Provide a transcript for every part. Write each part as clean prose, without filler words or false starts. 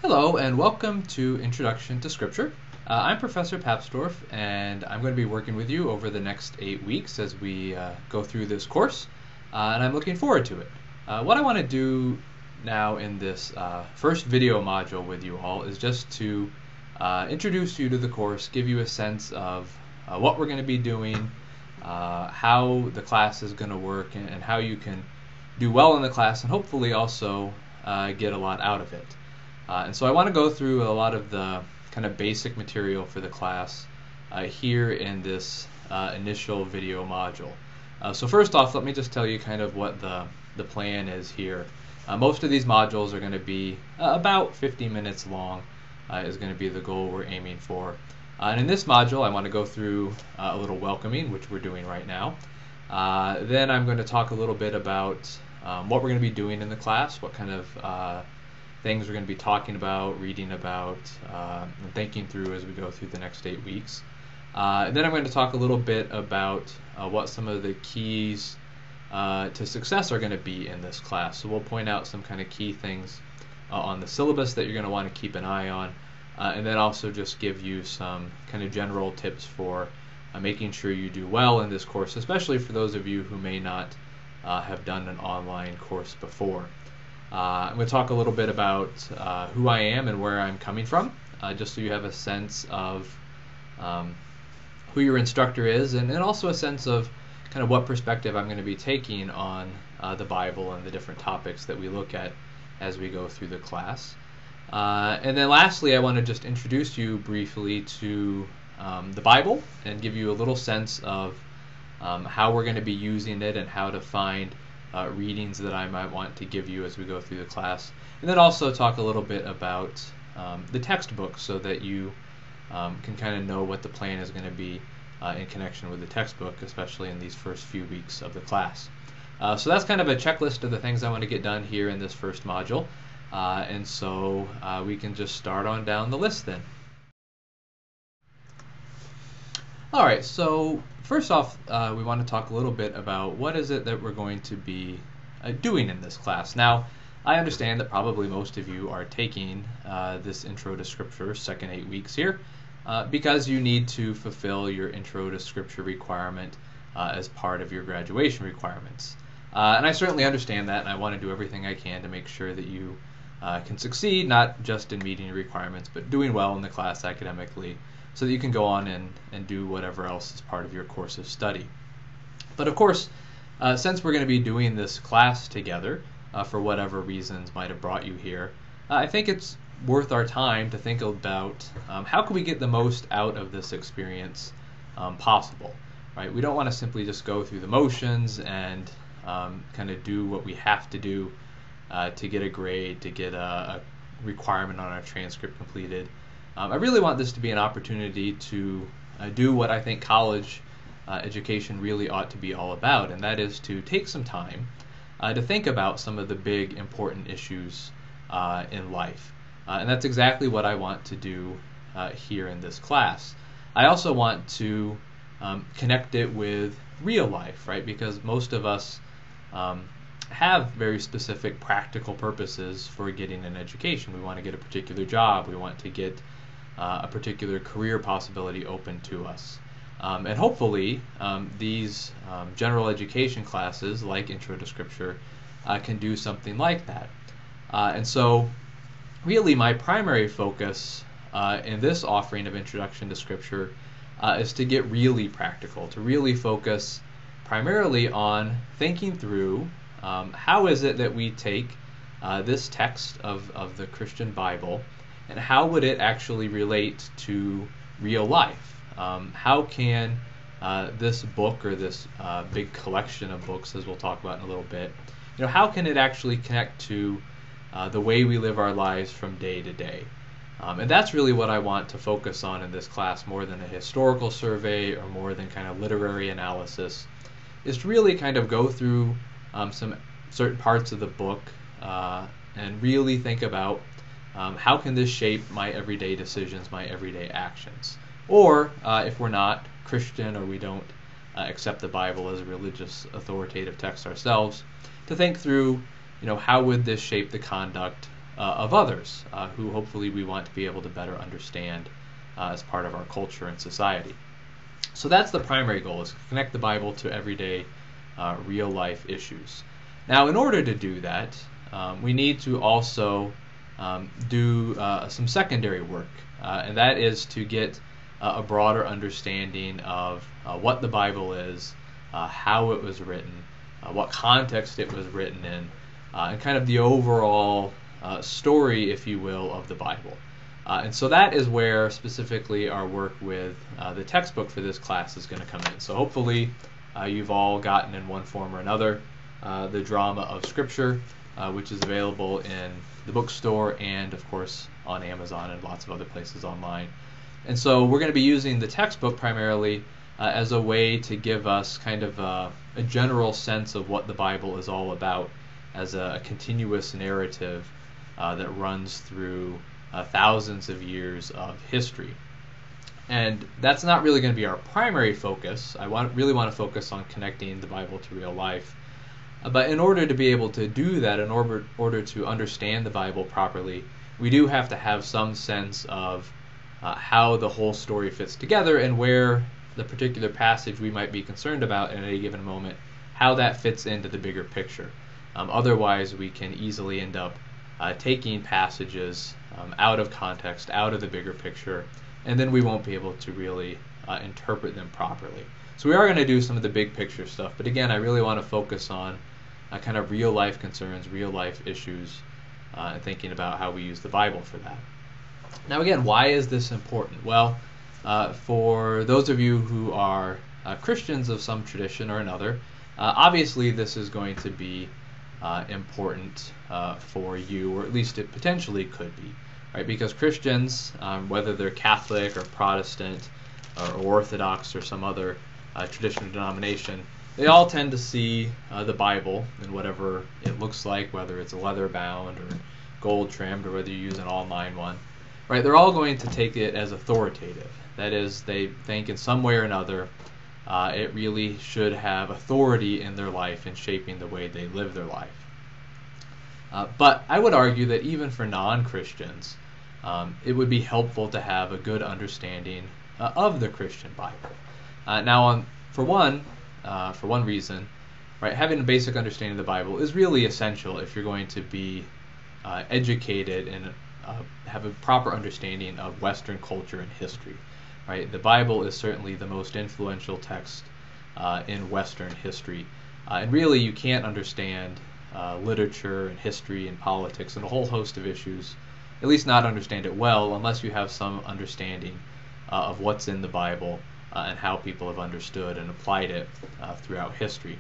Hello and welcome to Introduction to Scripture. I'm Professor Papsdorf and I'm going to be working with you over the next 8 weeks as we go through this course, and I'm looking forward to it. What I want to do now in this first video module with you all is just to introduce you to the course, give you a sense of what we're going to be doing, how the class is going to work, and how you can do well in the class and hopefully also get a lot out of it. And so I want to go through a lot of the kind of basic material for the class here in this initial video module. So first off, let me just tell you kind of what the plan is here. Most of these modules are going to be about 50 minutes long, is going to be the goal we're aiming for. And in this module, I want to go through a little welcoming, which we're doing right now. Then I'm going to talk a little bit about what we're going to be doing in the class, what kind of things we're going to be talking about, reading about, and thinking through as we go through the next 8 weeks. And then I'm going to talk a little bit about what some of the keys to success are going to be in this class. So we'll point out some kind of key things on the syllabus that you're going to want to keep an eye on, and then also just give you some kind of general tips for making sure you do well in this course, especially for those of you who may not have done an online course before. I'm going to talk a little bit about who I am and where I'm coming from, just so you have a sense of who your instructor is, and also a sense of kind of what perspective I'm going to be taking on the Bible and the different topics that we look at as we go through the class. And then lastly, I want to just introduce you briefly to the Bible and give you a little sense of how we're going to be using it and how to find readings that I might want to give you as we go through the class, and then also talk a little bit about the textbook so that you can kind of know what the plan is going to be in connection with the textbook, especially in these first few weeks of the class. So that's kind of a checklist of the things I want to get done here in this first module, and so we can just start on down the list then. Alright, so first off, we want to talk a little bit about what is it that we're going to be doing in this class. Now, I understand that probably most of you are taking this Intro to Scripture second 8 weeks here because you need to fulfill your Intro to Scripture requirement as part of your graduation requirements. And I certainly understand that, and I want to do everything I can to make sure that you can succeed, not just in meeting your requirements, but doing well in the class academically, so that you can go on and do whatever else is part of your course of study. But of course, since we're going to be doing this class together, for whatever reasons might have brought you here, I think it's worth our time to think about how can we get the most out of this experience possible, right? We don't want to simply just go through the motions and kind of do what we have to do to get a grade, to get a requirement on our transcript completed. I really want this to be an opportunity to do what I think college education really ought to be all about, and that is to take some time to think about some of the big important issues in life. And that's exactly what I want to do here in this class. I also want to connect it with real life, right? Because most of us have very specific practical purposes for getting an education. We want to get a particular job. We want to get a particular career possibility open to us. And hopefully these general education classes like Intro to Scripture can do something like that. And so really my primary focus in this offering of Introduction to Scripture is to get really practical, to really focus primarily on thinking through how is it that we take this text of the Christian Bible, and how would it actually relate to real life? How can this book, or this big collection of books, as we'll talk about in a little bit, how can it actually connect to the way we live our lives from day to day? And that's really what I want to focus on in this class, more than a historical survey or more than kind of literary analysis, is to really kind of go through some certain parts of the book and really think about how can this shape my everyday decisions, my everyday actions? Or if we're not Christian, or we don't accept the Bible as a religious authoritative text ourselves, to think through, how would this shape the conduct of others who hopefully we want to be able to better understand as part of our culture and society. So that's the primary goal, is to connect the Bible to everyday real life issues. Now, in order to do that, we need to also do some secondary work, and that is to get a broader understanding of what the Bible is, how it was written, what context it was written in, and kind of the overall story, if you will, of the Bible. And so that is where specifically our work with the textbook for this class is going to come in. So hopefully you've all gotten in one form or another the Drama of Scripture, which is available in the bookstore and of course on Amazon and lots of other places online. And so we're going to be using the textbook primarily as a way to give us kind of a general sense of what the Bible is all about, as a continuous narrative that runs through thousands of years of history. And that's not really going to be our primary focus. I really want to focus on connecting the Bible to real life. But in order to be able to do that, in order to understand the Bible properly, we do have to have some sense of how the whole story fits together, and where the particular passage we might be concerned about at any given moment, how that fits into the bigger picture. Otherwise, we can easily end up taking passages out of context, out of the bigger picture, and then we won't be able to really interpret them properly. So we are going to do some of the big picture stuff, but again, I really want to focus on kind of real life concerns, real life issues, and thinking about how we use the Bible for that. Now again, why is this important? Well, for those of you who are Christians of some tradition or another, obviously this is going to be important for you, or at least it potentially could be, right? Because Christians, whether they're Catholic or Protestant or Orthodox or some other tradition or denomination, they all tend to see the Bible in whatever it looks like, whether it's leather bound or gold trimmed, or whether you use an online one, right? They're all going to take it as authoritative. That is, they think in some way or another it really should have authority in their life in shaping the way they live their life. But I would argue that even for non-Christians, it would be helpful to have a good understanding of the Christian Bible. For one reason, right, having a basic understanding of the Bible is really essential if you're going to be educated and have a proper understanding of Western culture and history. Right, the Bible is certainly the most influential text in Western history, and really you can't understand literature and history and politics and a whole host of issues, at least not understand it well, unless you have some understanding of what's in the Bible and how people have understood and applied it throughout history.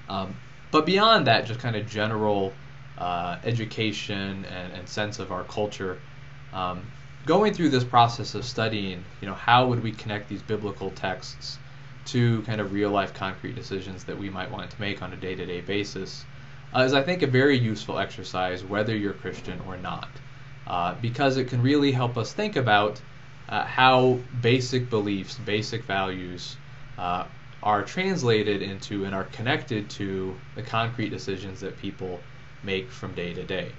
But beyond that, just kind of general education and sense of our culture, going through this process of studying, how would we connect these biblical texts to kind of real life concrete decisions that we might want to make on a day-to-day basis, is, I think, a very useful exercise whether you're Christian or not, because it can really help us think about how basic beliefs, basic values are translated into and are connected to the concrete decisions that people make from day to day.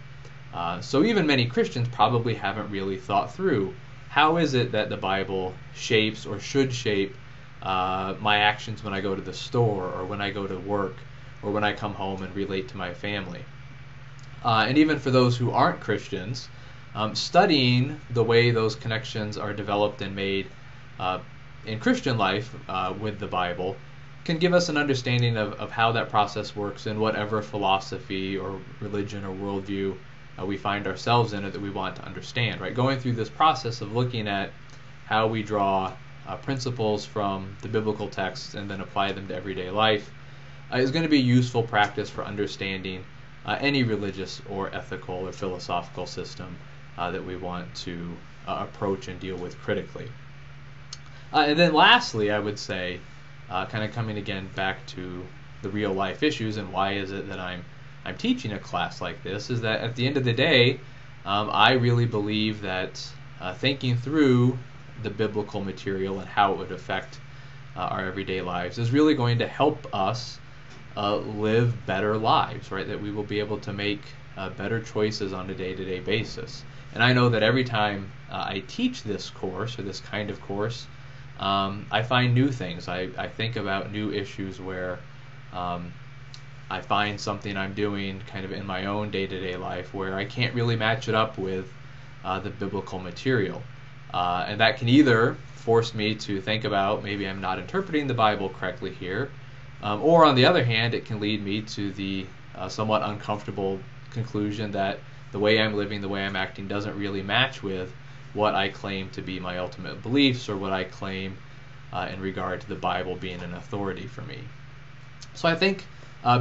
So even many Christians probably haven't really thought through, how is it that the Bible shapes or should shape my actions when I go to the store, or when I go to work, or when I come home and relate to my family. And even for those who aren't Christians, studying the way those connections are developed and made in Christian life with the Bible can give us an understanding of how that process works in whatever philosophy or religion or worldview we find ourselves in, or that we want to understand. Right, going through this process of looking at how we draw principles from the biblical texts and then apply them to everyday life is going to be a useful practice for understanding any religious or ethical or philosophical system that we want to approach and deal with critically. And then lastly, I would say, kind of coming again back to the real life issues and why is it that I'm teaching a class like this, is that at the end of the day, I really believe that thinking through the biblical material and how it would affect our everyday lives is really going to help us live better lives, right? That we will be able to make better choices on a day-to-day basis. And I know that every time I teach this course, or this kind of course, I find new things. I think about new issues where I find something I'm doing kind of in my own day-to-day life where I can't really match it up with the biblical material. And that can either force me to think about maybe I'm not interpreting the Bible correctly here, or on the other hand, it can lead me to the somewhat uncomfortable conclusion that the way I'm living, the way I'm acting doesn't really match with what I claim to be my ultimate beliefs, or what I claim in regard to the Bible being an authority for me. So I think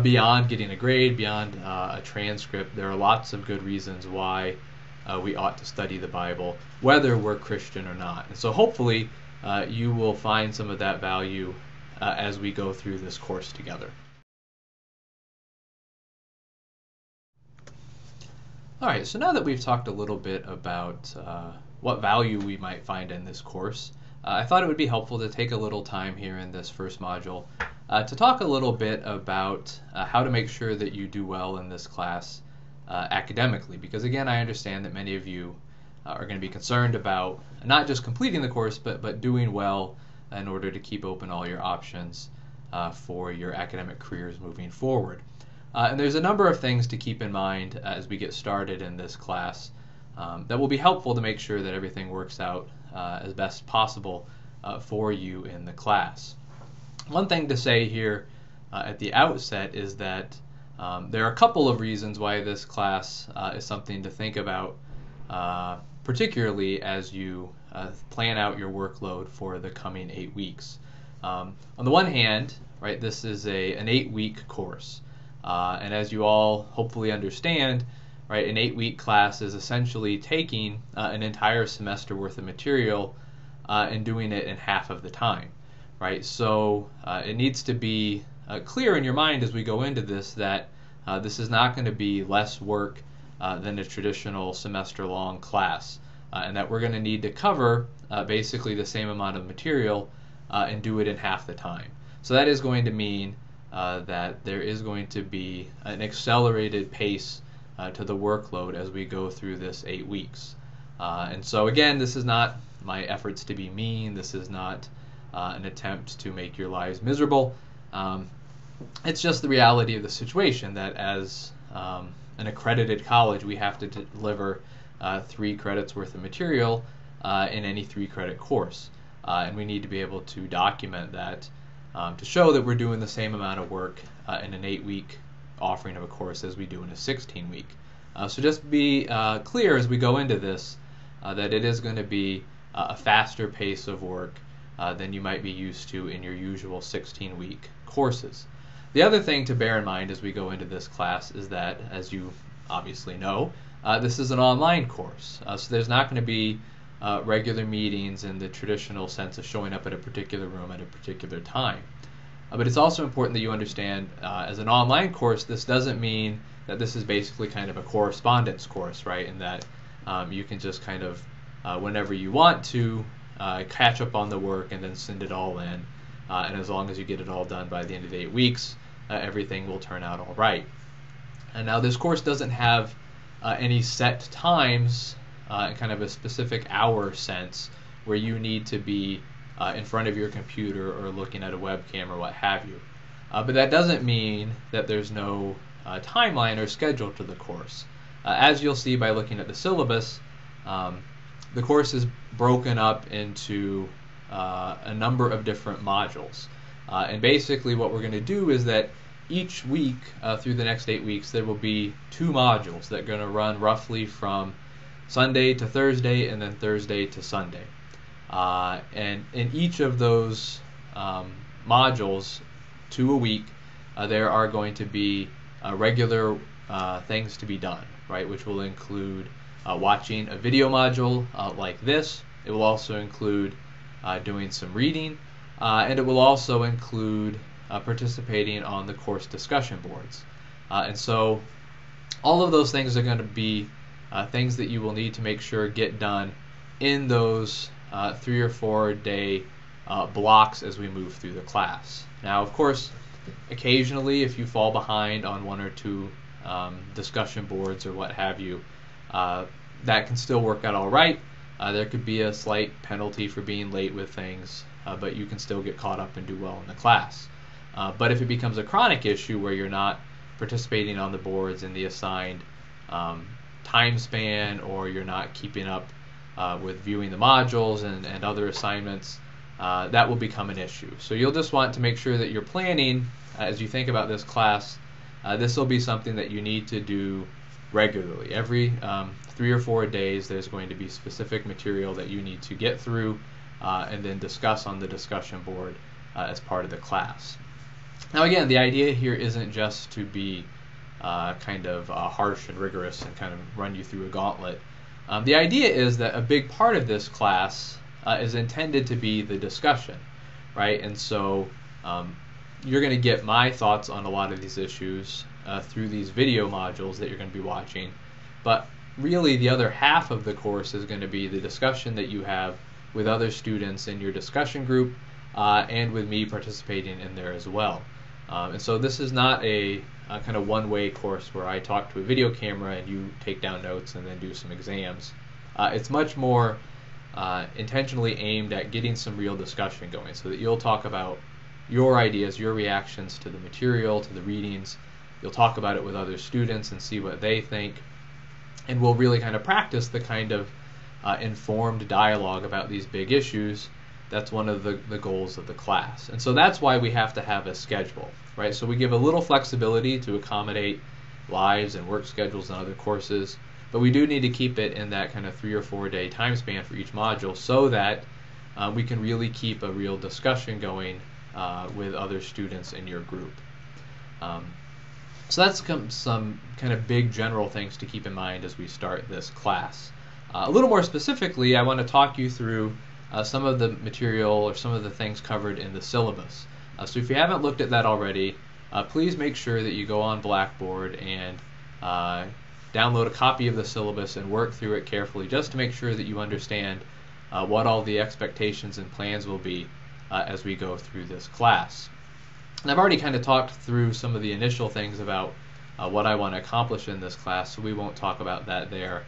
beyond getting a grade, beyond a transcript, there are lots of good reasons why we ought to study the Bible, whether we're Christian or not. And so hopefully you will find some of that value as we go through this course together. All right, so now that we've talked a little bit about what value we might find in this course, I thought it would be helpful to take a little time here in this first module to talk a little bit about how to make sure that you do well in this class academically. Because again, I understand that many of you are going to be concerned about not just completing the course, but doing well in order to keep open all your options for your academic careers moving forward. And there's a number of things to keep in mind as we get started in this class that will be helpful to make sure that everything works out as best possible for you in the class. One thing to say here at the outset is that there are a couple of reasons why this class is something to think about, particularly as you plan out your workload for the coming 8 weeks. On the one hand, right, this is an 8-week course, and as you all hopefully understand, right, an 8-week class is essentially taking an entire semester worth of material and doing it in half of the time, right? So it needs to be clear in your mind as we go into this that this is not going to be less work than a traditional semester-long class, and that we're going to need to cover basically the same amount of material and do it in half the time. So that is going to mean that there is going to be an accelerated pace to the workload as we go through this 8 weeks. And so again, this is not my efforts to be mean. This is not an attempt to make your lives miserable. It's just the reality of the situation that as an accredited college, we have to deliver 3 credits worth of material in any 3-credit course. And we need to be able to document that to show that we're doing the same amount of work in an 8-week offering of a course as we do in a 16-week. So just be clear as we go into this that it is going to be a faster pace of work than you might be used to in your usual 16-week courses. The other thing to bear in mind as we go into this class is that, as you obviously know, this is an online course. So there's not going to be regular meetings in the traditional sense of showing up at a particular room at a particular time. But it's also important that you understand, as an online course, this doesn't mean that this is basically kind of a correspondence course, right? And that you can just kind of, whenever you want to, catch up on the work and then send it all in. And as long as you get it all done by the end of the 8 weeks, everything will turn out all right. And now this course doesn't have any set times, kind of a specific hour sense, where you need to be in front of your computer or looking at a webcam or what have you. But that doesn't mean that there's no timeline or schedule to the course. As you'll see by looking at the syllabus, the course is broken up into a number of different modules. And basically what we're going to do is that each week through the next 8 weeks there will be 2 modules that are going to run roughly from Sunday to Thursday and then Thursday to Sunday. And in each of those modules, 2 a week, there are going to be regular things to be done, right? Which will include watching a video module like this. It will also include doing some reading, and it will also include participating on the course discussion boards. And so all of those things are going to be things that you will need to make sure get done in those 3 or 4 day blocks as we move through the class. Now, of course, Occasionally, if you fall behind on one or two discussion boards or what have you, that can still work out all right. There could be a slight penalty for being late with things, but you can still get caught up and do well in the class. But if it becomes a chronic issue where you're not participating on the boards in the assigned time span, or you're not keeping up with viewing the modules and other assignments, that will become an issue. So you'll just want to make sure that you're planning, as you think about this class, this will be something that you need to do regularly. Every 3 or 4 days there's going to be specific material that you need to get through and then discuss on the discussion board as part of the class. Now again, the idea here isn't just to be kind of harsh and rigorous and kind of run you through a gauntlet. The idea is that a big part of this class is intended to be the discussion, right? And so you're going to get my thoughts on a lot of these issues through these video modules that you're going to be watching. But really the other half of the course is going to be the discussion that you have with other students in your discussion group and with me participating in there as well. And so this is not a kind of one-way course where I talk to a video camera and you take down notes and then do some exams. It's much more intentionally aimed at getting some real discussion going, so that you'll talk about your ideas, your reactions to the material, to the readings. You'll talk about it with other students and see what they think, and we'll really kind of practice the kind of informed dialogue about these big issues. That's one of the goals of the class. And so that's why we have to have a schedule, right? So we give a little flexibility to accommodate lives and work schedules and other courses, but we do need to keep it in that kind of 3 or 4 day time span for each module, so that we can really keep a real discussion going with other students in your group. So that's some kind of big general things to keep in mind as we start this class. A little more specifically, I want to talk you through some of the material or some of the things covered in the syllabus. So if you haven't looked at that already, please make sure that you go on Blackboard and download a copy of the syllabus and work through it carefully, just to make sure that you understand what all the expectations and plans will be as we go through this class. And I've already kind of talked through some of the initial things about what I want to accomplish in this class, so we won't talk about that there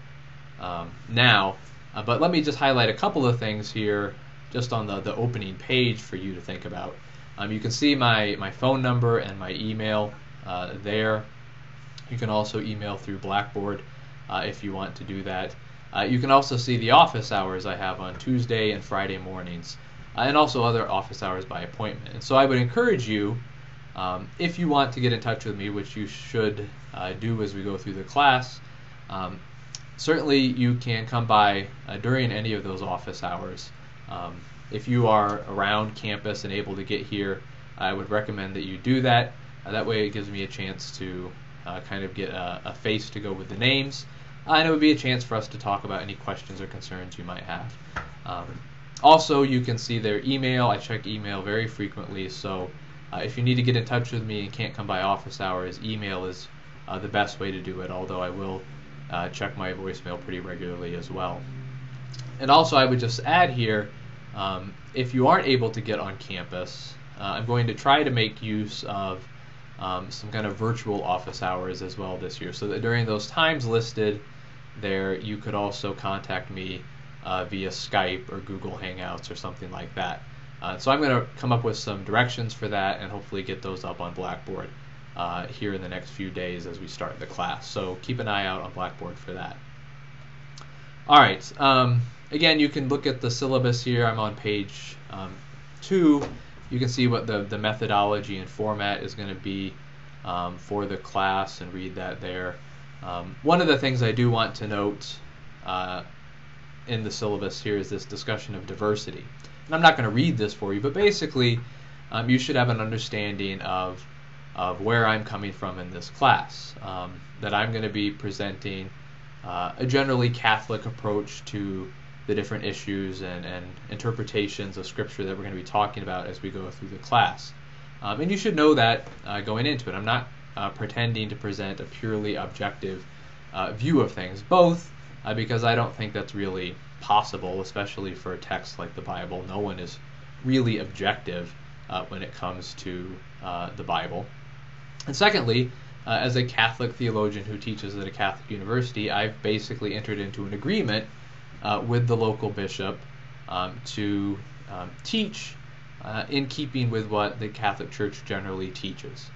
now. But let me just highlight a couple of things here just on the opening page for you to think about. You can see my phone number and my email there. You can also email through Blackboard if you want to do that. You can also see the office hours I have on Tuesday and Friday mornings, and also other office hours by appointment. And so I would encourage you, if you want to get in touch with me, which you should do as we go through the class, certainly you can come by during any of those office hours. If you are around campus and able to get here, I would recommend that you do that. That way it gives me a chance to kind of get a face to go with the names, and it would be a chance for us to talk about any questions or concerns you might have. Also, you can see their email. I check email very frequently, so if you need to get in touch with me and can't come by office hours, email is the best way to do it, although I will check my voicemail pretty regularly as well. And also, I would just add here, if you aren't able to get on campus, I'm going to try to make use of some kind of virtual office hours as well this year, so that during those times listed there, you could also contact me via Skype or Google Hangouts or something like that. So I'm going to come up with some directions for that and hopefully get those up on Blackboard here in the next few days as we start the class. So keep an eye out on Blackboard for that. All right. Again, you can look at the syllabus here. I'm on page 2. You can see what the methodology and format is going to be for the class and read that there. One of the things I do want to note in the syllabus here is this discussion of diversity. And I'm not going to read this for you, but basically you should have an understanding of where I'm coming from in this class. That I'm going to be presenting a generally Catholic approach to the different issues and interpretations of Scripture that we're going to be talking about as we go through the class. And you should know that going into it. I'm not pretending to present a purely objective view of things, both because I don't think that's really possible, especially for a text like the Bible. No one is really objective when it comes to the Bible. And secondly, as a Catholic theologian who teaches at a Catholic university, I've basically entered into an agreement with the local bishop to teach in keeping with what the Catholic Church generally teaches.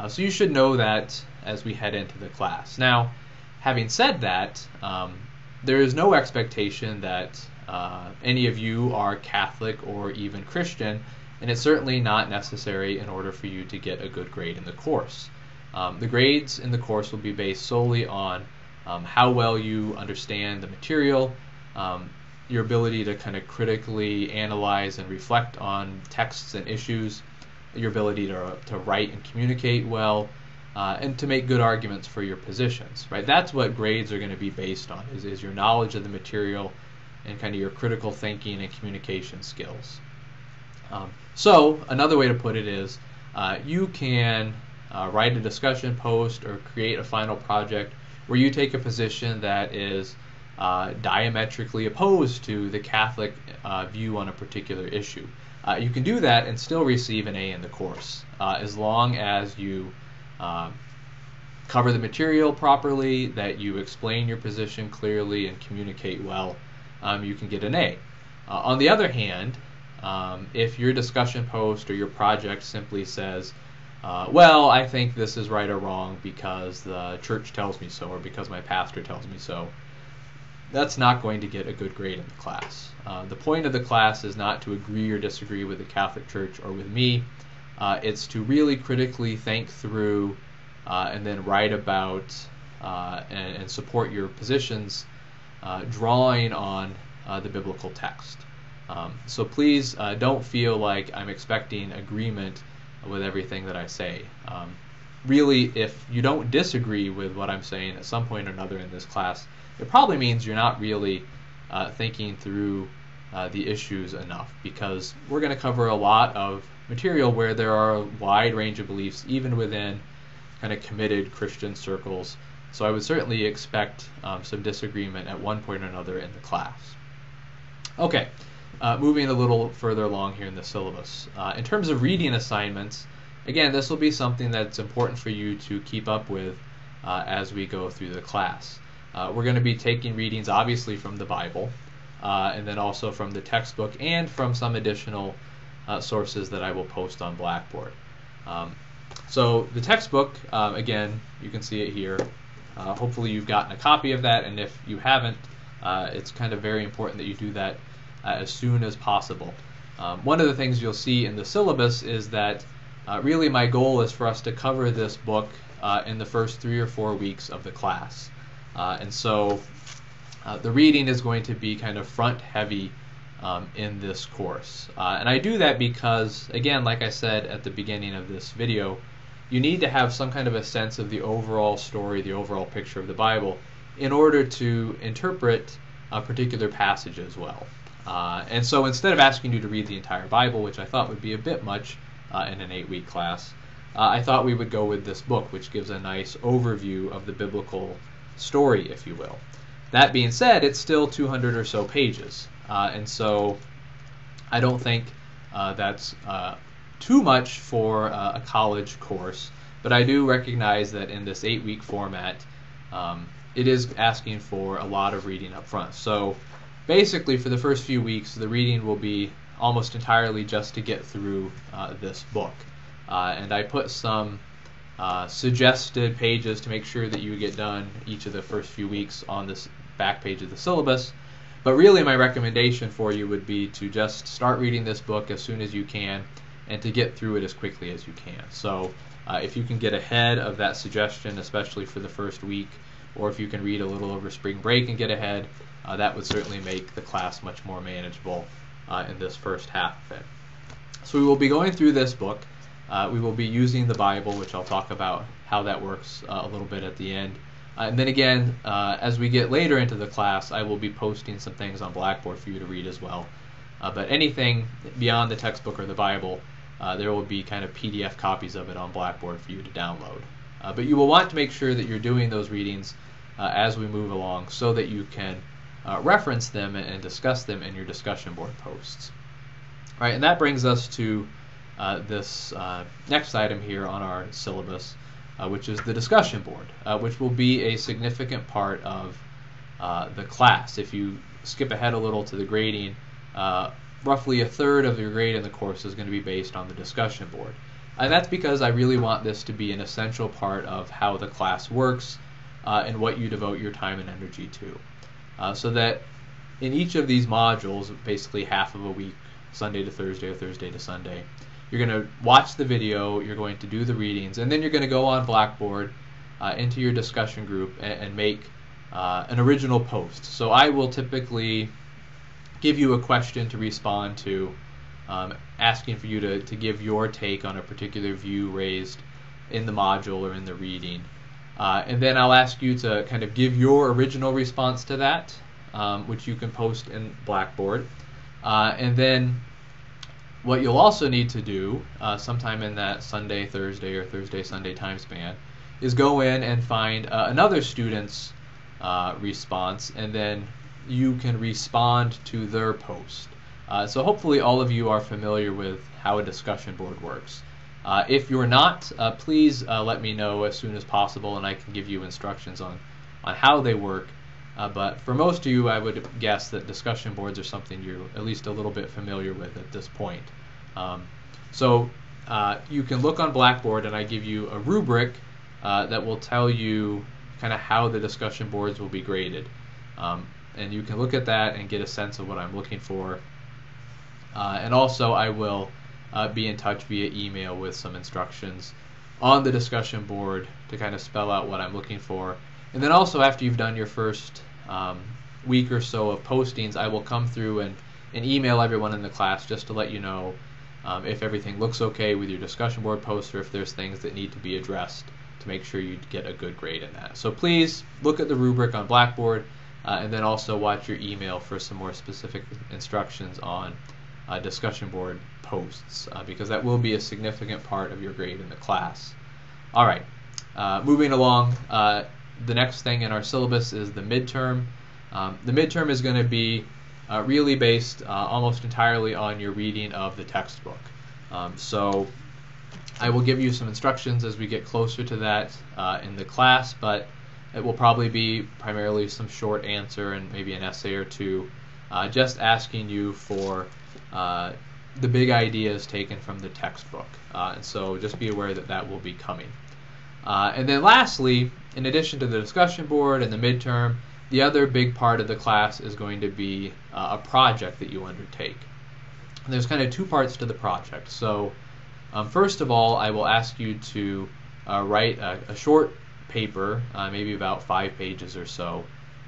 So you should know that as we head into the class. Now, having said that, there is no expectation that any of you are Catholic or even Christian, and it's certainly not necessary in order for you to get a good grade in the course. The grades in the course will be based solely on how well you understand the material, your ability to kind of critically analyze and reflect on texts and issues, your ability to write and communicate well, and to make good arguments for your positions. Right? That's what grades are going to be based on, is your knowledge of the material and kind of your critical thinking and communication skills. So another way to put it is you can write a discussion post or create a final project where you take a position that is diametrically opposed to the Catholic view on a particular issue. You can do that and still receive an A in the course, as long as you cover the material properly, that you explain your position clearly and communicate well. You can get an A. On the other hand, if your discussion post or your project simply says, well, I think this is right or wrong because the church tells me so or because my pastor tells me so, that's not going to get a good grade in the class. The point of the class is not to agree or disagree with the Catholic Church or with me. It's to really critically think through and then write about and support your positions, drawing on the biblical text. So please don't feel like I'm expecting agreement with everything that I say. Really, if you don't disagree with what I'm saying at some point or another in this class, it probably means you're not really thinking through the issues enough, because we're going to cover a lot of material where there are a wide range of beliefs, even within kind of committed Christian circles. So I would certainly expect some disagreement at one point or another in the class. Okay, moving a little further along here in the syllabus. In terms of reading assignments, again, this will be something that's important for you to keep up with as we go through the class. We're going to be taking readings obviously from the Bible, and then also from the textbook and from some additional sources that I will post on Blackboard. So the textbook, again, you can see it here. Hopefully you've gotten a copy of that, and if you haven't, it's kind of very important that you do that as soon as possible. One of the things you'll see in the syllabus is that really my goal is for us to cover this book in the first 3 or 4 weeks of the class. And so the reading is going to be kind of front heavy in this course. And I do that because, again, like I said at the beginning of this video, you need to have some kind of a sense of the overall story, the overall picture of the Bible, in order to interpret a particular passage as well. And so instead of asking you to read the entire Bible, which I thought would be a bit much in an 8-week class, I thought we would go with this book, which gives a nice overview of the biblical story, if you will. That being said, it's still 200 or so pages, and so I don't think that's too much for a college course, but I do recognize that in this 8-week format, it is asking for a lot of reading up front. So basically for the first few weeks, the reading will be almost entirely just to get through this book. And I put some suggested pages to make sure that you get done each of the first few weeks on this back page of the syllabus. But really my recommendation for you would be to just start reading this book as soon as you can and to get through it as quickly as you can. So if you can get ahead of that suggestion, especially for the first week, or if you can read a little over spring break and get ahead, that would certainly make the class much more manageable in this first half of it. So we will be going through this book. We will be using the Bible, which I'll talk about how that works a little bit at the end. And then again, as we get later into the class, I will be posting some things on Blackboard for you to read as well. But anything beyond the textbook or the Bible, there will be kind of PDF copies of it on Blackboard for you to download. But you will want to make sure that you're doing those readings as we move along so that you can reference them and discuss them in your discussion board posts. All right, and that brings us to this next item here on our syllabus, which is the discussion board, which will be a significant part of the class. If you skip ahead a little to the grading, roughly a third of your grade in the course is going to be based on the discussion board. And that's because I really want this to be an essential part of how the class works and what you devote your time and energy to. So that in each of these modules, basically half of a week, Sunday to Thursday or Thursday to Sunday, you're going to watch the video, you're going to do the readings, and then you're going to go on Blackboard into your discussion group and make an original post. So I will typically give you a question to respond to, asking for you to give your take on a particular view raised in the module or in the reading. And then I'll ask you to kind of give your original response to that, which you can post in Blackboard. And then what you'll also need to do sometime in that Sunday, Thursday, or Thursday, Sunday time span is go in and find another student's response, and then you can respond to their post. So hopefully all of you are familiar with how a discussion board works. If you're not, please let me know as soon as possible, and I can give you instructions on how they work. But for most of you, I would guess that discussion boards are something you're at least a little bit familiar with at this point. So you can look on Blackboard, and I give you a rubric that will tell you kind of how the discussion boards will be graded. And you can look at that and get a sense of what I'm looking for. And also I will be in touch via email with some instructions on the discussion board to kind of spell out what I'm looking for. And then also after you've done your first week or so of postings, I will come through and email everyone in the class just to let you know if everything looks okay with your discussion board post, or if there's things that need to be addressed to make sure you get a good grade in that. So please look at the rubric on Blackboard, and then also watch your email for some more specific instructions on discussion board posts, because that will be a significant part of your grade in the class. All right, moving along, the next thing in our syllabus is the midterm. The midterm is going to be really based almost entirely on your reading of the textbook. So I will give you some instructions as we get closer to that in the class, but it will probably be primarily some short answer and maybe an essay or two, just asking you for the big ideas taken from the textbook. And so just be aware that that will be coming. And then lastly, in addition to the discussion board and the midterm, the other big part of the class is going to be a project that you undertake. And there's kind of two parts to the project. So first of all, I will ask you to write a short paper, maybe about 5 pages or so,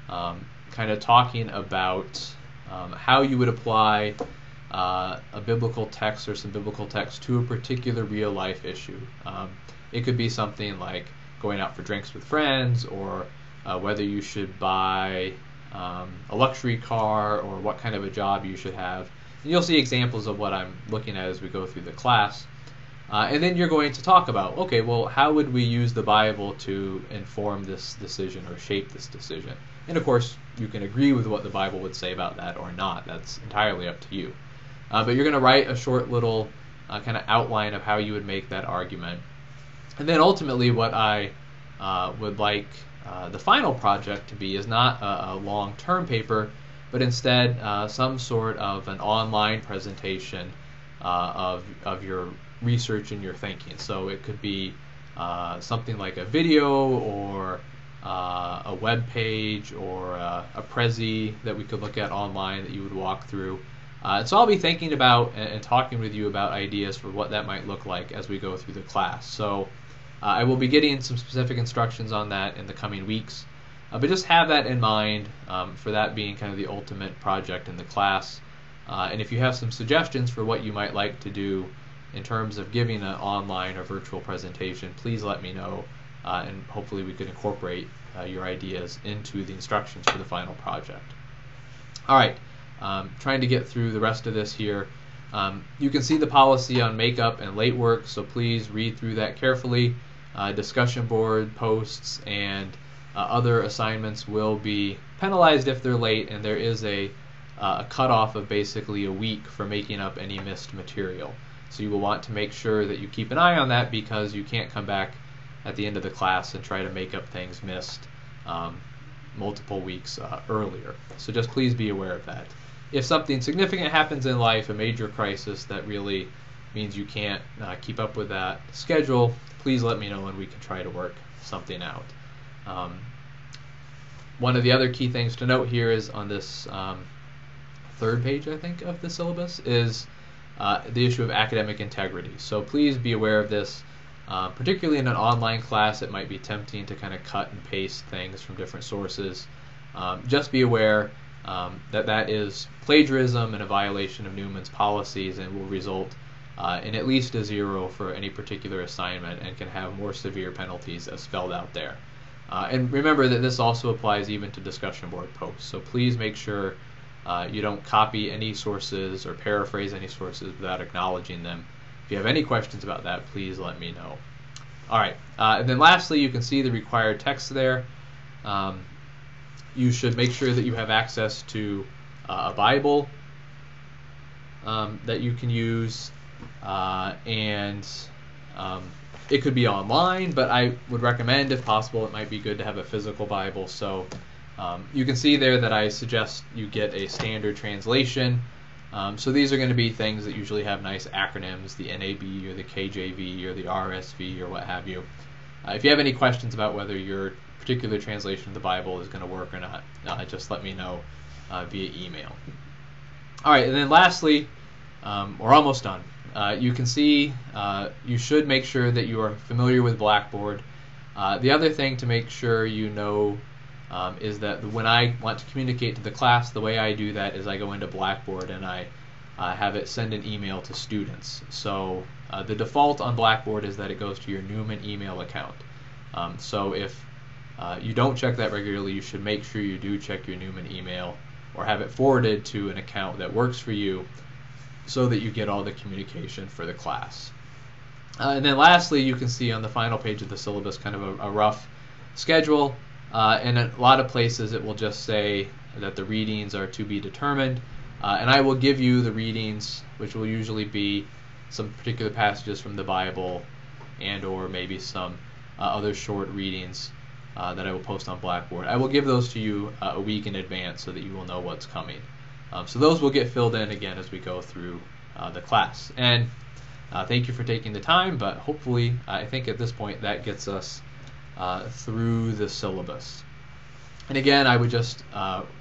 kind of talking about how you would apply a biblical text or some biblical text to a particular real life issue. It could be something like going out for drinks with friends, or whether you should buy a luxury car, or what kind of a job you should have. And you'll see examples of what I'm looking at as we go through the class. And then you're going to talk about, okay, well, how would we use the Bible to inform this decision or shape this decision? And of course, you can agree with what the Bible would say about that or not. That's entirely up to you. But you're going to write a short little kind of outline of how you would make that argument. And then ultimately what I would like the final project to be is not a long-term paper, but instead some sort of an online presentation of your research and your thinking. So it could be something like a video, or a web page, or a Prezi that we could look at online that you would walk through. And so I'll be thinking about and talking with you about ideas for what that might look like as we go through the class. So I will be getting some specific instructions on that in the coming weeks. But just have that in mind for that being kind of the ultimate project in the class. And if you have some suggestions for what you might like to do in terms of giving an online or virtual presentation, please let me know, and hopefully we could incorporate your ideas into the instructions for the final project. All right, trying to get through the rest of this here. You can see the policy on makeup and late work, so please read through that carefully. Discussion board posts and other assignments will be penalized if they're late, and there is a cutoff of basically a week for making up any missed material. So you will want to make sure that you keep an eye on that, because you can't come back at the end of the class and try to make up things missed multiple weeks earlier. So just please be aware of that. If something significant happens in life, a major crisis that really means you can't keep up with that schedule, please let me know and we can try to work something out. One of the other key things to note here is on this third page, I think, of the syllabus is the issue of academic integrity. So please be aware of this. Particularly in an online class, it might be tempting to kind of cut and paste things from different sources. Just be aware that that is plagiarism and a violation of Newman's policies, and will result in at least a 0 for any particular assignment, and can have more severe penalties as spelled out there. And remember that this also applies even to discussion board posts. So please make sure you don't copy any sources or paraphrase any sources without acknowledging them. If you have any questions about that, please let me know. All right, and then lastly, you can see the required text there. You should make sure that you have access to a Bible that you can use, and it could be online, but I would recommend, if possible, it might be good to have a physical Bible. So you can see there that I suggest you get a standard translation. So these are going to be things that usually have nice acronyms, the NAB or the KJV or the RSV or what have you. If you have any questions about whether your particular translation of the Bible is going to work or not, just let me know via email. All right, and then lastly, we're almost done. You can see you should make sure that you are familiar with Blackboard. The other thing to make sure you know is that when I want to communicate to the class, the way I do that is I go into Blackboard and I have it send an email to students. So the default on Blackboard is that it goes to your Newman email account. So if you don't check that regularly, you should make sure you do check your Newman email or have it forwarded to an account that works for you, so that you get all the communication for the class. And then lastly, you can see on the final page of the syllabus kind of a rough schedule. In a lot of places it will just say that the readings are to be determined, and I will give you the readings, which will usually be some particular passages from the Bible and or maybe some other short readings that I will post on Blackboard. I will give those to you a week in advance so that you will know what's coming. So those will get filled in again as we go through the class. And thank you for taking the time, but hopefully I think at this point that gets us through the syllabus. And again, I would just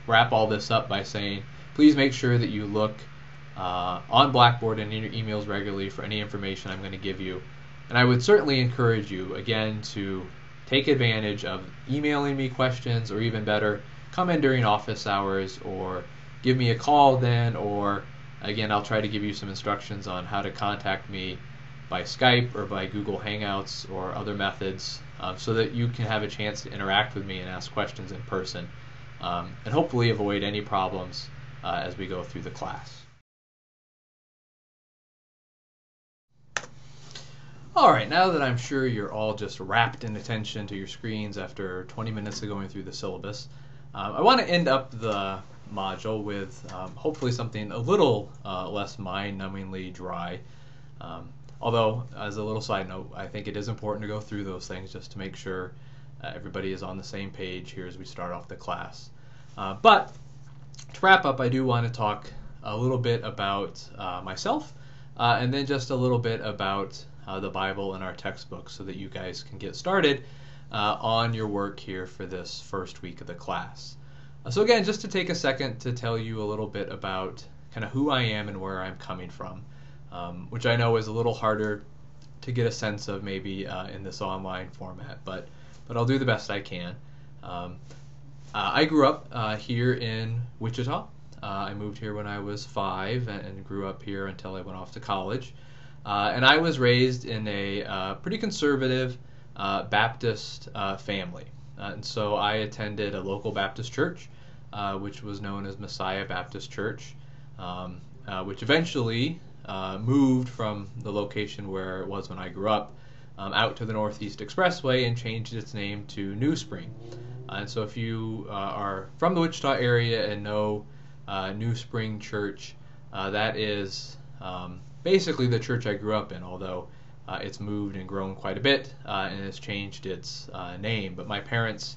wrap all this up by saying, please make sure that you look on Blackboard and in your emails regularly for any information I'm going to give you. And I would certainly encourage you, again, to take advantage of emailing me questions, or even better, come in during office hours or give me a call then, or again, I'll try to give you some instructions on how to contact me by Skype or by Google Hangouts or other methods, so that you can have a chance to interact with me and ask questions in person, and hopefully avoid any problems as we go through the class. Alright, now that I'm sure you're all just wrapped in attention to your screens after 20 minutes of going through the syllabus, I want to end up the module with hopefully something a little less mind-numbingly dry. Although, as a little side note, I think it is important to go through those things just to make sure everybody is on the same page here as we start off the class. But to wrap up, I do want to talk a little bit about myself, and then just a little bit about the Bible and our textbooks, so that you guys can get started on your work here for this first week of the class. So again, just to take a second to tell you a little bit about kind of who I am and where I'm coming from, which I know is a little harder to get a sense of maybe in this online format, but I'll do the best I can. I grew up here in Wichita. I moved here when I was 5 and grew up here until I went off to college. And I was raised in a pretty conservative Baptist family. And so I attended a local Baptist church, which was known as Messiah Baptist Church, which eventually moved from the location where it was when I grew up out to the Northeast Expressway and changed its name to New Spring. And so if you are from the Wichita area and know New Spring Church, that is basically the church I grew up in, although it's moved and grown quite a bit and has changed its name. But my parents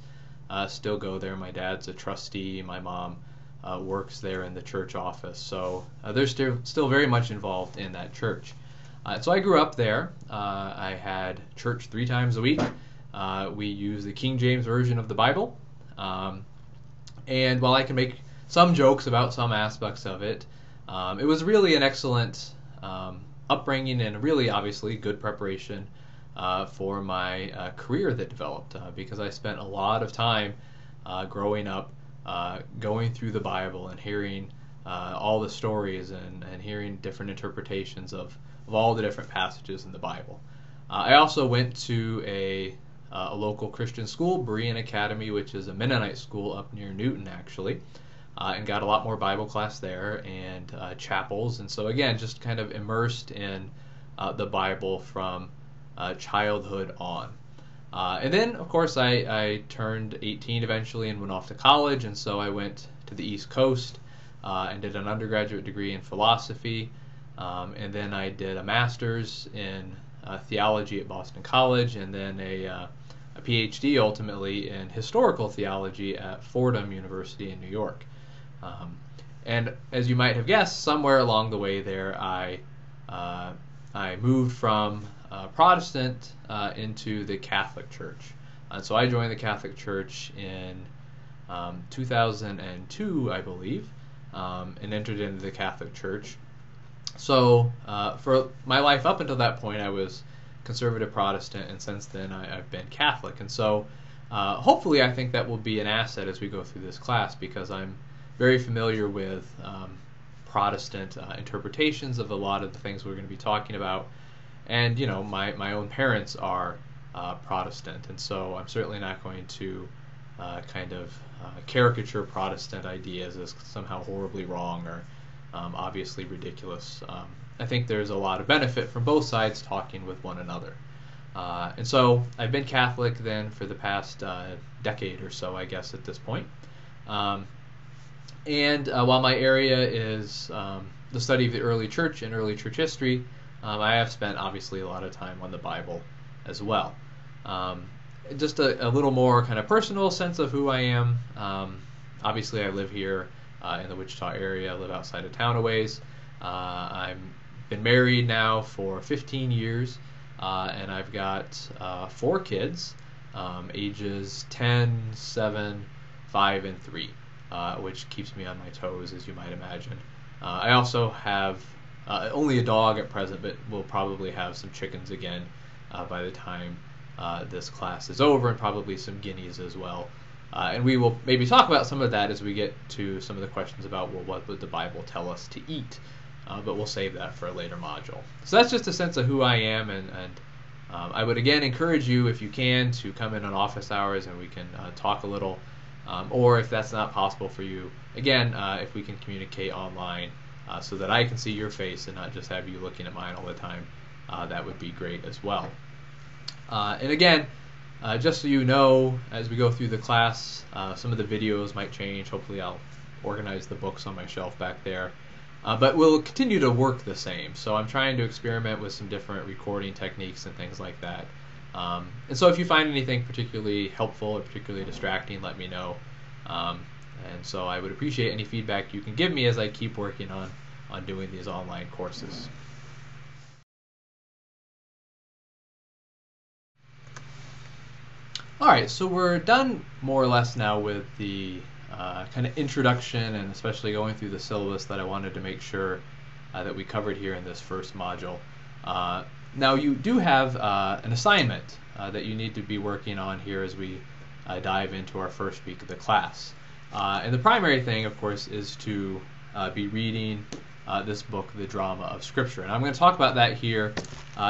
still go there. My dad's a trustee. My mom works there in the church office. So they're still very much involved in that church. So I grew up there. I had church 3 times a week. We use the King James Version of the Bible. And while I can make some jokes about some aspects of it, it was really an excellent upbringing and really obviously good preparation for my career that developed because I spent a lot of time growing up going through the Bible and hearing all the stories and hearing different interpretations of all the different passages in the Bible. I also went to a local Christian school, Berean Academy, which is a Mennonite school up near Newton, actually, and got a lot more Bible class there and chapels. And so, again, just kind of immersed in the Bible from childhood on. And then, of course, I turned 18 eventually and went off to college, and so I went to the East Coast and did an undergraduate degree in philosophy. And then I did a master's in theology at Boston College, and then a PhD ultimately in historical theology at Fordham University in New York. And as you might have guessed, somewhere along the way there, I moved from Protestant into the Catholic Church. And so I joined the Catholic Church in 2002, I believe, and entered into the Catholic Church. So for my life up until that point, I was conservative Protestant, and since then I've been Catholic. And so hopefully I think that will be an asset as we go through this class, because I'm very familiar with Protestant interpretations of a lot of the things we're going to be talking about. And, you know, my own parents are Protestant, and so I'm certainly not going to kind of caricature Protestant ideas as somehow horribly wrong or obviously ridiculous. I think there's a lot of benefit from both sides talking with one another. And so I've been Catholic then for the past decade or so, I guess, at this point. And while my area is the study of the early church and early church history, I have spent obviously a lot of time on the Bible as well. Just a little more kind of personal sense of who I am. Obviously I live here in the Wichita area. I live outside of town a ways. I've been married now for 15 years, and I've got 4 kids, ages 10, 7, 5, and 3, which keeps me on my toes, as you might imagine. I also have only a dog at present, but we'll probably have some chickens again by the time this class is over, and probably some guineas as well. And we will maybe talk about some of that as we get to some of the questions about, well, what would the Bible tell us to eat? But we'll save that for a later module. So that's just a sense of who I am, and I would again encourage you, if you can, to come in on office hours and we can talk a little. Or if that's not possible for you, again, if we can communicate online so that I can see your face and not just have you looking at mine all the time, that would be great as well. And again, just so you know, as we go through the class, some of the videos might change. Hopefully I'll organize the books on my shelf back there. But we'll continue to work the same. So I'm trying to experiment with some different recording techniques and things like that. And so if you find anything particularly helpful or particularly distracting, let me know. And so I would appreciate any feedback you can give me as I keep working on doing these online courses. Alright, so we're done more or less now with the kind of introduction, and especially going through the syllabus that I wanted to make sure that we covered here in this first module. Now you do have an assignment that you need to be working on here as we dive into our first week of the class. And the primary thing, of course, is to be reading this book, The Drama of Scripture. And I'm going to talk about that here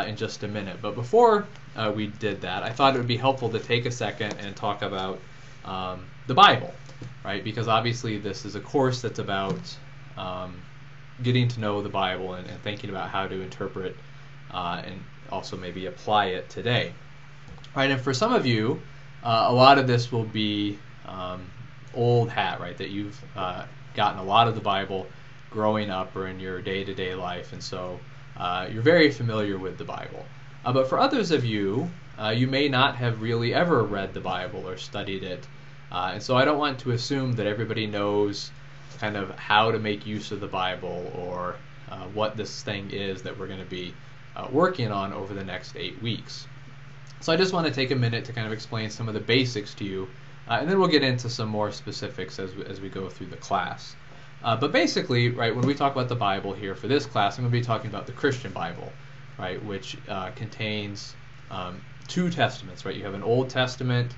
in just a minute. But before we did that, I thought it would be helpful to take a second and talk about the Bible, right? Because obviously this is a course that's about getting to know the Bible and thinking about how to interpret and also maybe apply it today. Right, and for some of you, a lot of this will be old hat, right? That you've gotten a lot of the Bible growing up or in your day-to-day life, and so you're very familiar with the Bible. But for others of you, you may not have really ever read the Bible or studied it. And so I don't want to assume that everybody knows kind of how to make use of the Bible or what this thing is that we're going to be working on over the next 8 weeks. So I just want to take a minute to kind of explain some of the basics to you, and then we'll get into some more specifics as we go through the class. But basically, right, when we talk about the Bible here for this class, I'm going to be talking about the Christian Bible, right, which contains 2 testaments, right? You have an Old Testament,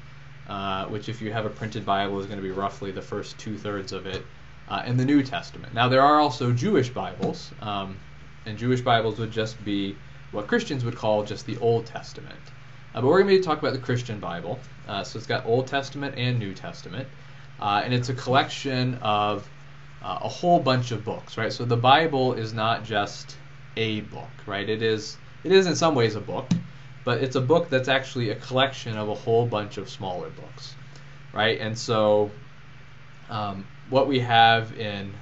which if you have a printed Bible is going to be roughly the first 2/3 of it, and the New Testament. Now there are also Jewish Bibles, and Jewish Bibles would just be what Christians would call just the Old Testament. But we're going to talk about the Christian Bible. So it's got Old Testament and New Testament, and it's a collection of a whole bunch of books, right? So the Bible is not just a book, right? It is in some ways a book, but it's a book that's actually a collection of a whole bunch of smaller books, right? And so what we have in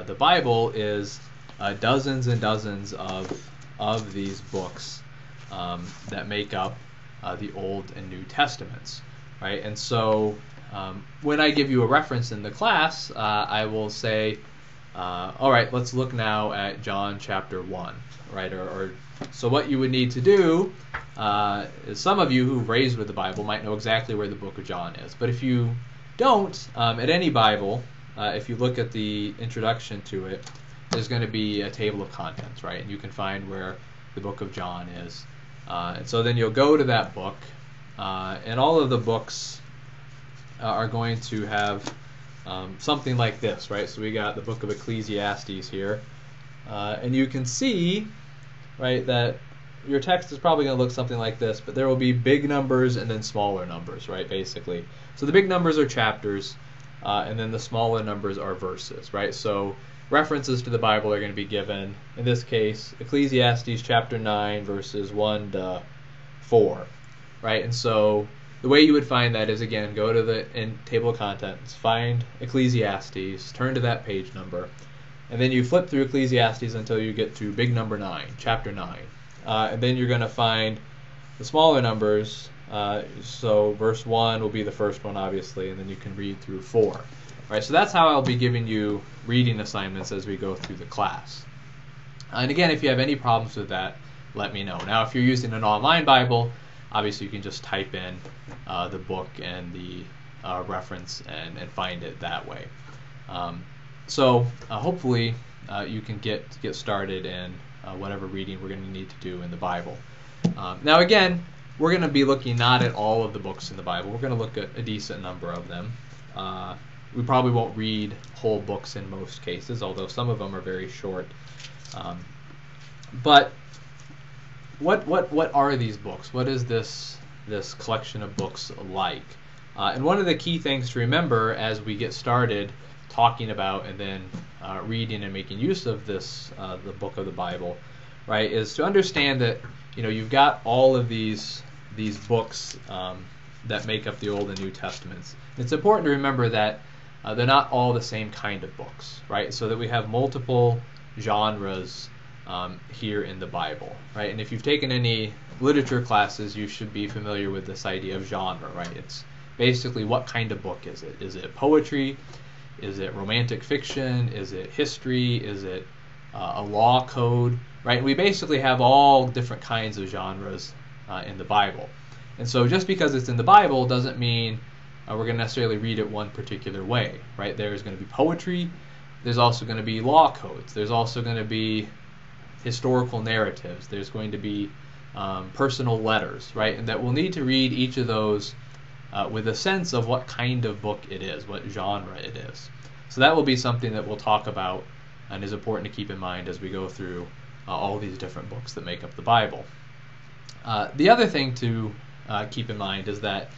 the Bible is dozens and dozens of these books that make up the Old and New Testaments, right? And so when I give you a reference in the class, I will say, all right, let's look now at John chapter 1, right? So what you would need to do is, some of you who've raised with the Bible might know exactly where the book of John is. But if you don't, at any Bible, if you look at the introduction to it, there's going to be a table of contents, right? And you can find where the book of John is. And so then you'll go to that book, and all of the books are going to have something like this, right? So we got the book of Ecclesiastes here, and you can see, right, that your text is probably going to look something like this, but there will be big numbers and then smaller numbers, right, basically. So the big numbers are chapters, and then the smaller numbers are verses, right? So references to the Bible are going to be given, in this case, Ecclesiastes chapter 9, verses 1 to 4, right? And so the way you would find that is, again, go to the table of contents, find Ecclesiastes, turn to that page number, and then you flip through Ecclesiastes until you get to big number 9, chapter 9. And then you're going to find the smaller numbers, so verse 1 will be the first one, obviously, and then you can read through 4. Right, so that's how I'll be giving you reading assignments as we go through the class. And again, if you have any problems with that, let me know. Now, if you're using an online Bible, obviously you can just type in the book and the reference and find it that way. So hopefully you can get started in whatever reading we're going to need to do in the Bible. Now again, we're going to be looking not at all of the books in the Bible. We're going to look at a decent number of them. We probably won't read whole books in most cases, although some of them are very short. But what are these books? What is this collection of books like? And one of the key things to remember as we get started talking about and then reading and making use of this the book of the Bible, right, is to understand that you've got all of these books that make up the Old and New Testaments. It's important to remember that they're not all the same kind of books, right? So that we have multiple genres here in the Bible, right? And if you've taken any literature classes, you should be familiar with this idea of genre, right? It's basically, what kind of book is it? Is it poetry? Is it romantic fiction? Is it history? Is it a law code? Right? And we basically have all different kinds of genres in the Bible. And so just because it's in the Bible doesn't mean we're going to necessarily read it one particular way, right? There's going to be poetry. There's also going to be law codes. There's also going to be historical narratives. There's going to be personal letters, right? And that we'll need to read each of those with a sense of what kind of book it is, what genre it is. So that will be something that we'll talk about and is important to keep in mind as we go through all these different books that make up the Bible. The other thing to keep in mind is that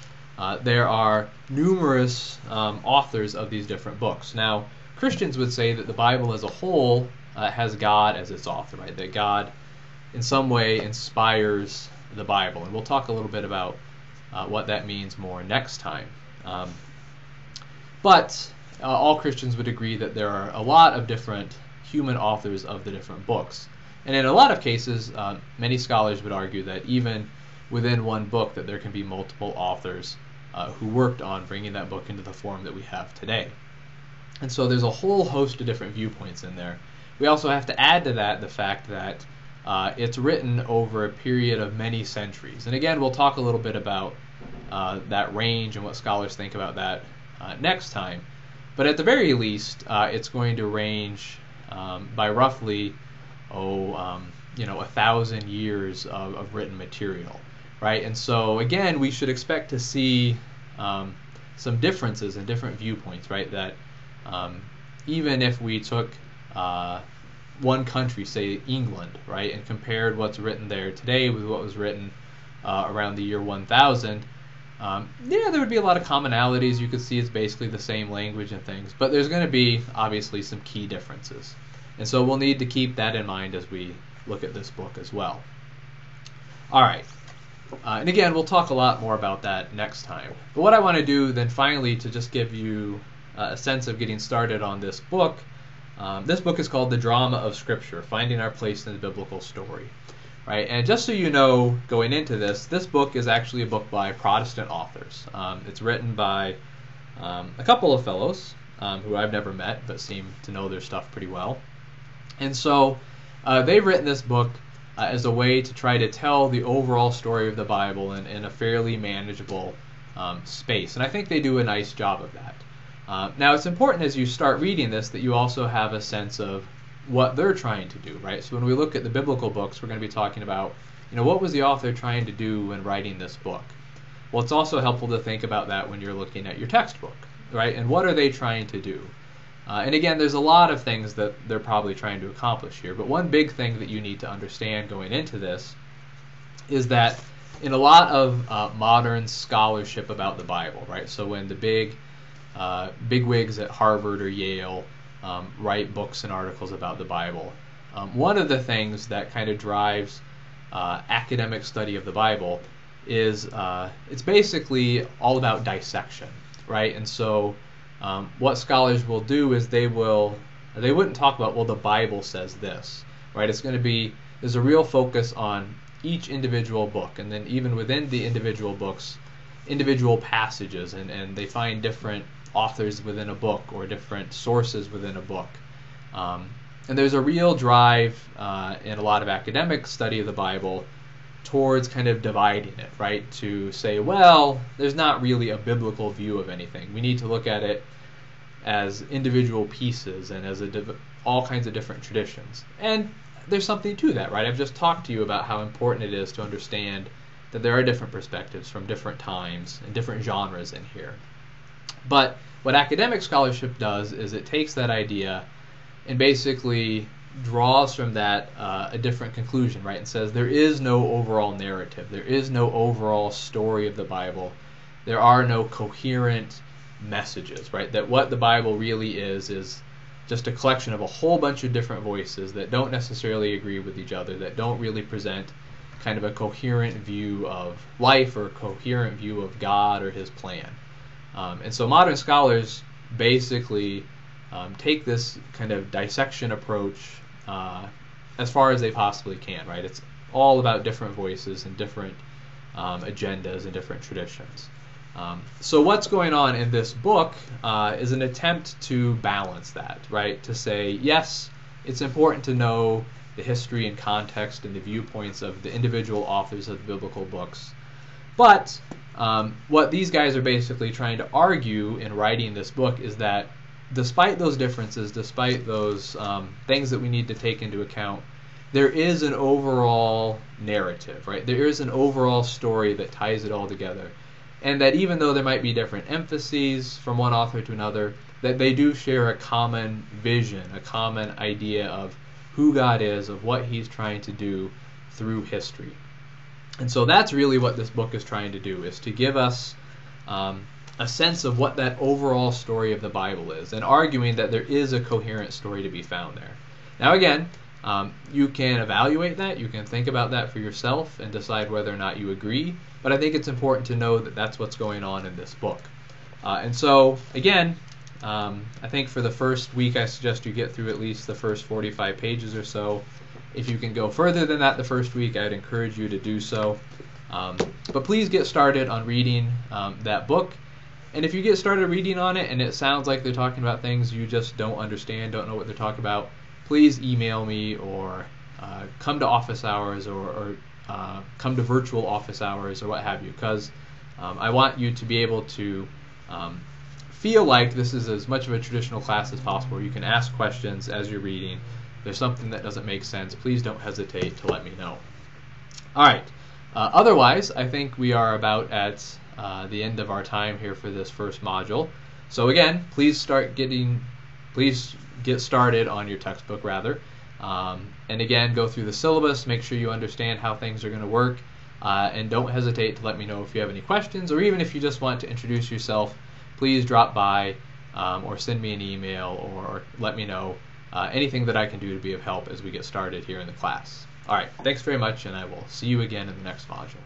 there are numerous authors of these different books. Now, Christians would say that the Bible as a whole has God as its author, right? That God in some way inspires the Bible. And we'll talk a little bit about what that means more next time. But all Christians would agree that there are a lot of different human authors of the different books. And in a lot of cases, many scholars would argue that even within one book that there can be multiple authors who worked on bringing that book into the form that we have today. And so there's a whole host of different viewpoints in there. We also have to add to that the fact that it's written over a period of many centuries. And again, we'll talk a little bit about that range and what scholars think about that next time. But at the very least, it's going to range by roughly 1,000 years of written material, right? And so again, we should expect to see some differences in different viewpoints, right? That even if we took one country, say England, right, and compared what's written there today with what was written around the year 1000, there would be a lot of commonalities. You could see it's basically the same language and things, but there's going to be obviously some key differences. And so we'll need to keep that in mind as we look at this book as well. All right. And again, we'll talk a lot more about that next time. But what I want to do then finally to just give you a sense of getting started on this book is called The Drama of Scripture, Finding Our Place in the Biblical Story. Right? And just so you know, going into this book is actually a book by Protestant authors. It's written by a couple of fellows who I've never met but seem to know their stuff pretty well. And so they've written this book as a way to try to tell the overall story of the Bible in a fairly manageable space. And I think they do a nice job of that. Now, it's important as you start reading this that you also have a sense of what they're trying to do, right? So when we look at the biblical books, we're going to be talking about, what was the author trying to do when writing this book? Well, it's also helpful to think about that when you're looking at your textbook, right? And what are they trying to do? And again, there's a lot of things that they're probably trying to accomplish here, but one big thing that you need to understand going into this is that in a lot of modern scholarship about the Bible, right? So when the big wigs at Harvard or Yale write books and articles about the Bible, one of the things that kind of drives academic study of the Bible is it's basically all about dissection, right? And so what scholars will do is they wouldn't talk about, well, the Bible says this, right? It's going to be, there's a real focus on each individual book, and then even within the individual books, individual passages, and they find different authors within a book or different sources within a book. And there's a real drive in a lot of academic study of the Bible towards kind of dividing it, right? To say, well, there's not really a biblical view of anything. We need to look at it as individual pieces and as all kinds of different traditions. And there's something to that, right? I've just talked to you about how important it is to understand that there are different perspectives from different times and different genres in here. But what academic scholarship does is it takes that idea and basically draws from that a different conclusion, right? And says there is no overall narrative. There is no overall story of the Bible. There are no coherent messages, right? That what the Bible really is just a collection of a whole bunch of different voices that don't necessarily agree with each other, that don't really present kind of a coherent view of life or a coherent view of God or His plan. And so modern scholars basically take this kind of dissection approach as far as they possibly can, right? It's all about different voices and different agendas and different traditions. So what's going on in this book is an attempt to balance that, right? To say, yes, it's important to know the history and context and the viewpoints of the individual authors of the biblical books, but what these guys are basically trying to argue in writing this book is that despite those differences, despite those things that we need to take into account, there is an overall narrative, right? There is an overall story that ties it all together. And that even though there might be different emphases from one author to another, that they do share a common vision, a common idea of who God is, of what He's trying to do through history. And so that's really what this book is trying to do, is to give us a sense of what that overall story of the Bible is, and arguing that there is a coherent story to be found there. Now again, you can evaluate that, you can think about that for yourself and decide whether or not you agree, but I think it's important to know that that's what's going on in this book. And so again, I think for the first week I suggest you get through at least the first 45 pages or so, If you can go further than that the first week, I'd encourage you to do so. But please get started on reading that book. And if you get started reading on it and it sounds like they're talking about things you just don't understand, don't know what they're talking about, please email me or come to office hours or come to virtual office hours or what have you, because I want you to be able to feel like this is as much of a traditional class as possible. You can ask questions as you're reading. If there's something that doesn't make sense, please don't hesitate to let me know. All right. Otherwise, I think we are about at the end of our time here for this first module. So again, please get started on your textbook rather. And again, go through the syllabus, make sure you understand how things are going to work, and don't hesitate to let me know if you have any questions, or even if you just want to introduce yourself, please drop by or send me an email or let me know anything that I can do to be of help as we get started here in the class. All right, thanks very much, and I will see you again in the next module.